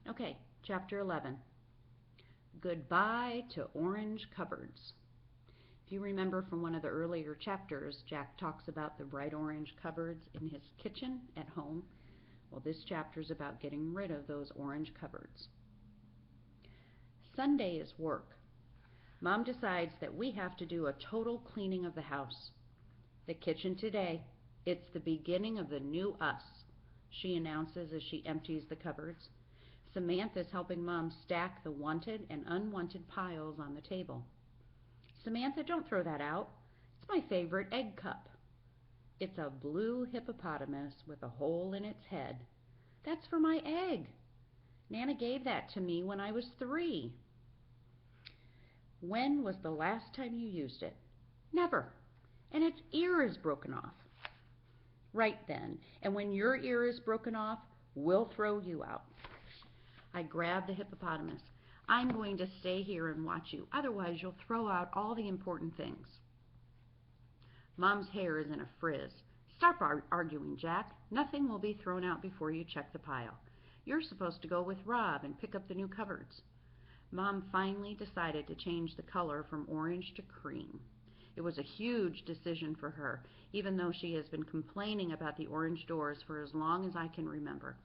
Okay, chapter 11. Goodbye to orange cupboards. If you remember from one of the earlier chapters, Jack talks about the bright orange cupboards in his kitchen at home. Well, this chapter is about getting rid of those orange cupboards. Sunday is work. Mom decides that we have to do a total cleaning of the house. The kitchen today, it's the beginning of the new us, she announces as she empties the cupboards. Samantha is helping Mom stack the wanted and unwanted piles on the table. Samantha, don't throw that out. It's my favorite egg cup. It's a blue hippopotamus with a hole in its head. That's for my egg. Nana gave that to me when I was 3. When was the last time you used it? Never. And its ear is broken off. Right then. And when your ear is broken off, we'll throw you out. I grabbed the hippopotamus. I'm going to stay here and watch you. Otherwise, you'll throw out all the important things. Mom's hair is in a frizz. Stop arguing, Jack. Nothing will be thrown out before you check the pile. You're supposed to go with Rob and pick up the new cupboards. Mom finally decided to change the color from orange to cream. It was a huge decision for her, even though she has been complaining about the orange doors for as long as I can remember.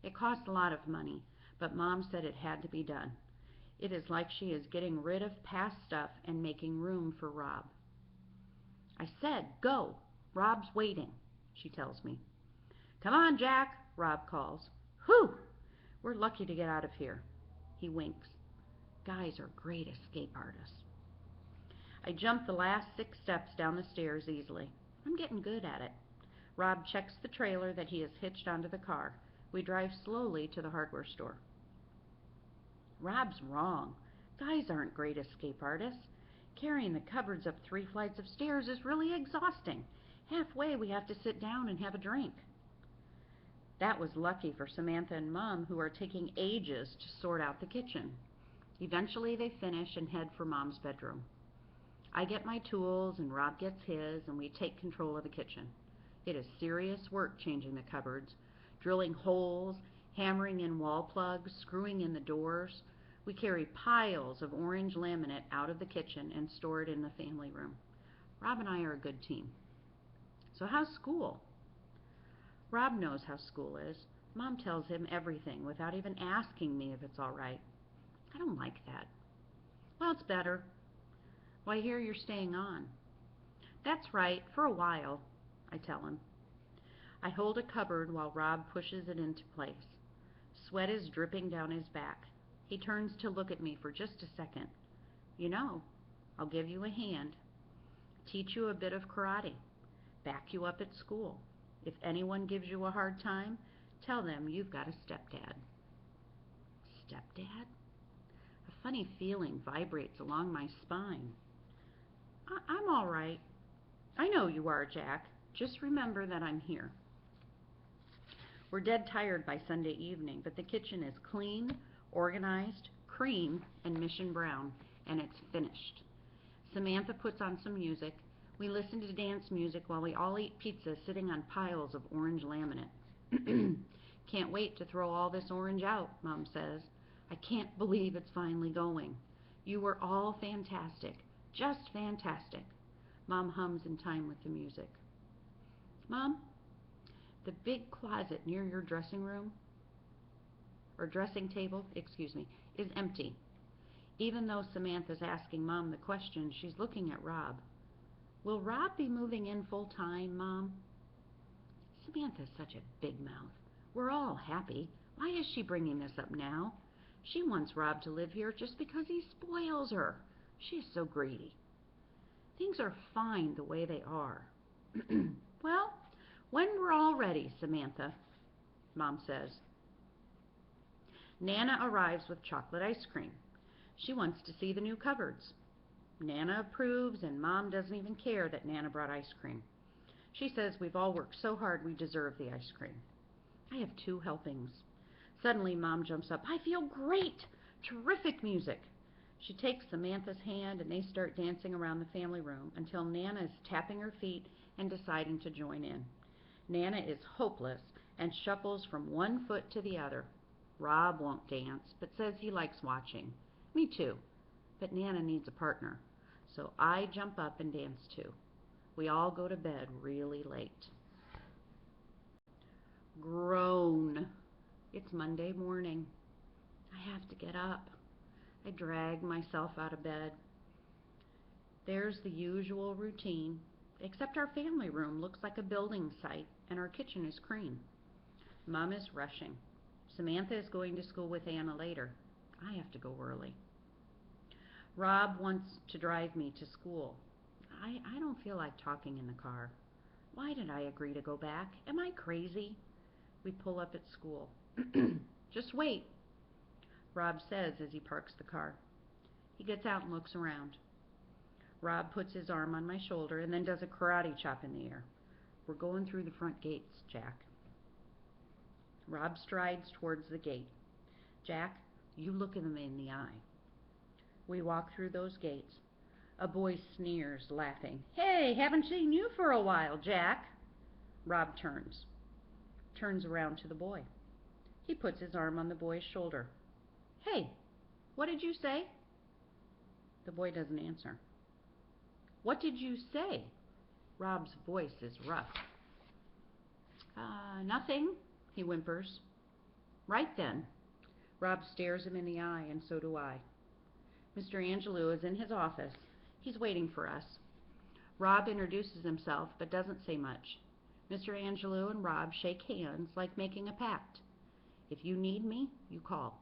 It cost a lot of money, but Mom said it had to be done. It is like she is getting rid of past stuff and making room for Rob. I said, go. Rob's waiting, she tells me. Come on, Jack, Rob calls. Whew! We're lucky to get out of here. He winks. Guys are great escape artists. I jump the last 6 steps down the stairs easily. I'm getting good at it. Rob checks the trailer that he has hitched onto the car. We drive slowly to the hardware store. Rob's wrong. Guys aren't great escape artists. Carrying the cupboards up 3 flights of stairs is really exhausting. Halfway, we have to sit down and have a drink. That was lucky for Samantha and Mom, who are taking ages to sort out the kitchen. Eventually, they finish and head for Mom's bedroom. I get my tools and Rob gets his, and we take control of the kitchen. It is serious work changing the cupboards, drilling holes, hammering in wall plugs, screwing in the doors. We carry piles of orange laminate out of the kitchen and store it in the family room. Rob and I are a good team. So how's school? Rob knows how school is. Mom tells him everything without even asking me if it's all right. I don't like that. Well, it's better. Well, I hear you're staying on. That's right, for a while, I tell him. I hold a cupboard while Rob pushes it into place. Sweat is dripping down his back. He turns to look at me for just a second. You know, I'll give you a hand. Teach you a bit of karate. Back you up at school. If anyone gives you a hard time, tell them you've got a stepdad. Stepdad? A funny feeling vibrates along my spine. I'm all right. I know you are, Jack. Just remember that I'm here. We're dead tired by Sunday evening, but the kitchen is clean, organized, cream, and mission brown, and it's finished. Samantha puts on some music. We listen to dance music while we all eat pizza sitting on piles of orange laminate. Can't wait to throw all this orange out, Mom says. I can't believe it's finally going. You were all fantastic. Just fantastic. Mom hums in time with the music. Mom, the big closet near your dressing table, is empty. Even though Samantha's asking Mom the question, she's looking at Rob. Will Rob be moving in full time, Mom? Samantha's such a big mouth. We're all happy. Why is she bringing this up now? She wants Rob to live here just because he spoils her. She is so greedy. Things are fine the way they are. Well, when we're all ready, Samantha, Mom says. Nana arrives with chocolate ice cream. She wants to see the new cupboards. Nana approves, and Mom doesn't even care that Nana brought ice cream. She says we've all worked so hard we deserve the ice cream. I have 2 helpings. Suddenly, Mom jumps up. I feel great! Terrific music! She takes Samantha's hand, and they start dancing around the family room until Nana is tapping her feet and deciding to join in. Nana is hopeless and shuffles from one foot to the other. Rob won't dance, but says he likes watching. Me too, but Nana needs a partner. So I jump up and dance too. We all go to bed really late. Groan. It's Monday morning. I have to get up. I drag myself out of bed. There's the usual routine, except our family room looks like a building site and our kitchen is clean. Mom is rushing. Samantha is going to school with Anna later. I have to go early. Rob wants to drive me to school. I don't feel like talking in the car. Why did I agree to go back? Am I crazy? We pull up at school. Just wait, Rob says as he parks the car. He gets out and looks around. Rob puts his arm on my shoulder and then does a karate chop in the air. We're going through the front gates, Jack. Rob strides towards the gate. Jack, you look him in the eye. We walk through those gates. A boy sneers, laughing. Hey, haven't seen you for a while, Jack. Rob turns around to the boy. He puts his arm on the boy's shoulder. Hey, what did you say? The boy doesn't answer. What did you say? Rob's voice is rough. Nothing, he whimpers. Right then. Rob stares him in the eye, and so do I. Mr. Angelou is in his office. He's waiting for us. Rob introduces himself, but doesn't say much. Mr. Angelou and Rob shake hands like making a pact. If you need me, you call.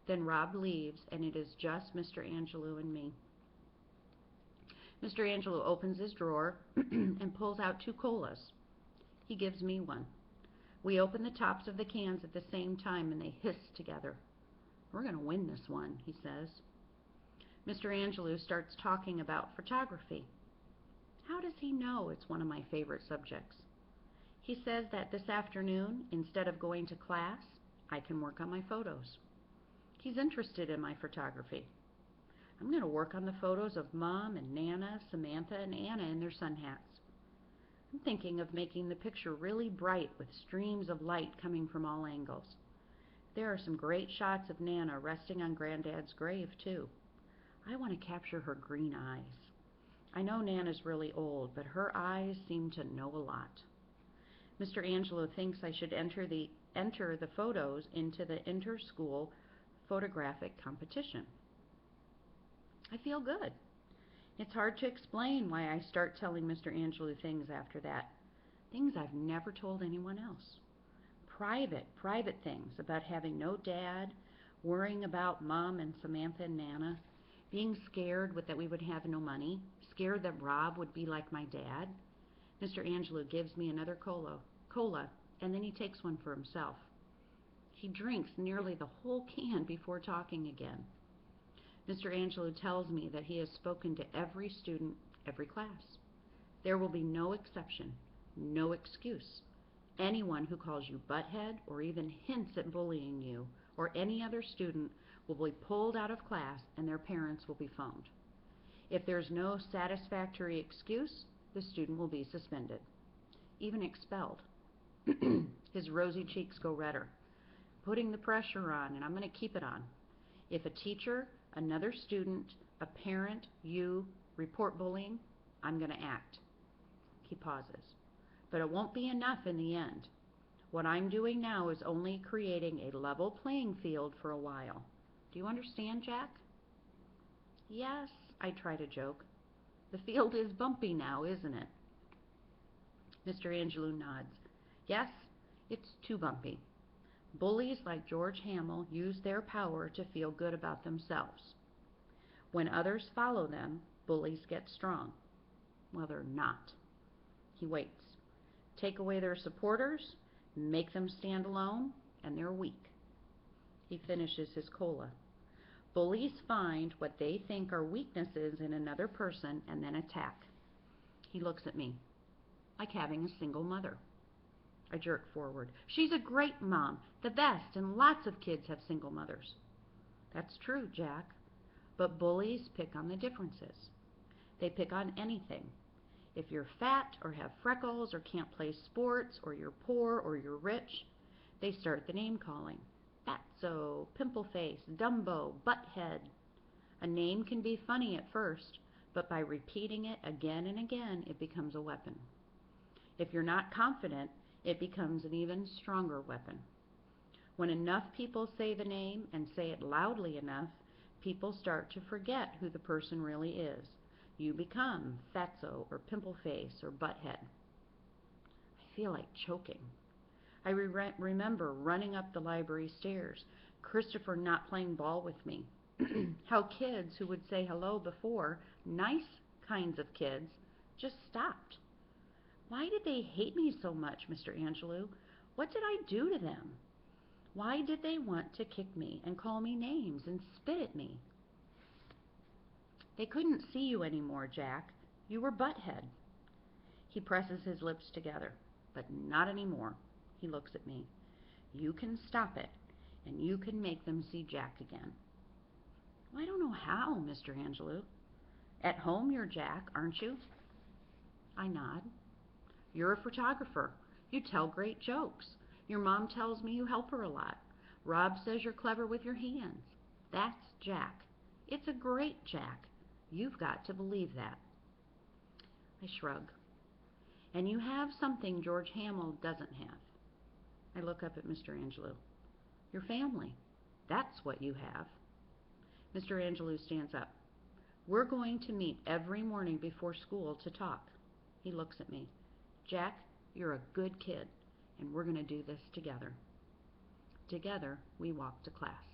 Then Rob leaves, and it is just Mr. Angelou and me. Mr. Angelou opens his drawer and pulls out 2 colas. He gives me one. We open the tops of the cans at the same time, and they hiss together. We're going to win this one, he says. Mr. Angelou starts talking about photography. How does he know it's one of my favorite subjects? He says that this afternoon, instead of going to class, I can work on my photos. He's interested in my photography. I'm going to work on the photos of Mom and Nana, Samantha, and Anna in their sun hats. I'm thinking of making the picture really bright with streams of light coming from all angles. There are some great shots of Nana resting on Granddad's grave, too. I want to capture her green eyes. I know Nana's really old, but her eyes seem to know a lot. Mr. Angelou thinks I should enter the photos into the inter-school photographic competition. I feel good. It's hard to explain why I start telling Mr. Angelou things after that. Things I've never told anyone else. Private things about having no dad, worrying about Mom and Samantha and Nana, being scared that we would have no money, scared that Rob would be like my dad. Mr. Angelou gives me another cola, and then he takes one for himself. He drinks nearly the whole can before talking again. Mr. Angelou tells me that he has spoken to every student, every class. There will be no exception, no excuse. Anyone who calls you butthead or even hints at bullying you or any other student will be pulled out of class and their parents will be phoned. If there's no satisfactory excuse, the student will be suspended, even expelled. His rosy cheeks go redder. Putting the pressure on, and I'm going to keep it on. If a teacher, another student, a parent, you report bullying, I'm going to act. He pauses. But it won't be enough in the end. What I'm doing now is only creating a level playing field for a while. Do you understand, Jack? Yes, I try to joke. The field is bumpy now, isn't it? Mr. Angelou nods. Yes, it's too bumpy. Bullies like George Hamill use their power to feel good about themselves. When others follow them, bullies get strong. Well, they're not. He waits. Take away their supporters, make them stand alone, and they're weak. He finishes his cola. Bullies find what they think are weaknesses in another person and then attack. He looks at me, like having a single mother. I jerk forward. She's a great mom, the best, and lots of kids have single mothers. That's true, Jack, but bullies pick on the differences. They pick on anything. If you're fat or have freckles or can't play sports or you're poor or you're rich, they start the name calling. Fatso, Pimpleface, Dumbo, Butthead. A name can be funny at first, but by repeating it again and again, it becomes a weapon. If you're not confident, it becomes an even stronger weapon. When enough people say the name and say it loudly enough, people start to forget who the person really is. You become Fatso or Pimpleface or Butthead. I feel like choking. I remember running up the library stairs, Christopher not playing ball with me, how kids who would say hello before, nice kinds of kids, just stopped. Why did they hate me so much, Mr. Angelou? What did I do to them? Why did they want to kick me and call me names and spit at me? They couldn't see you anymore, Jack. You were Butthead. He presses his lips together, but not anymore. He looks at me. You can stop it, and you can make them see Jack again. I don't know how, Mr. Angelou. At home you're Jack, aren't you? I nod. You're a photographer. You tell great jokes. Your mom tells me you help her a lot. Rob says you're clever with your hands. That's Jack. It's a great Jack. You've got to believe that. I shrug. And you have something George Hamill doesn't have. I look up at Mr. Angelou. Your family. That's what you have. Mr. Angelou stands up. We're going to meet every morning before school to talk. He looks at me. Jack, you're a good kid, and we're going to do this together. Together, we walk to class.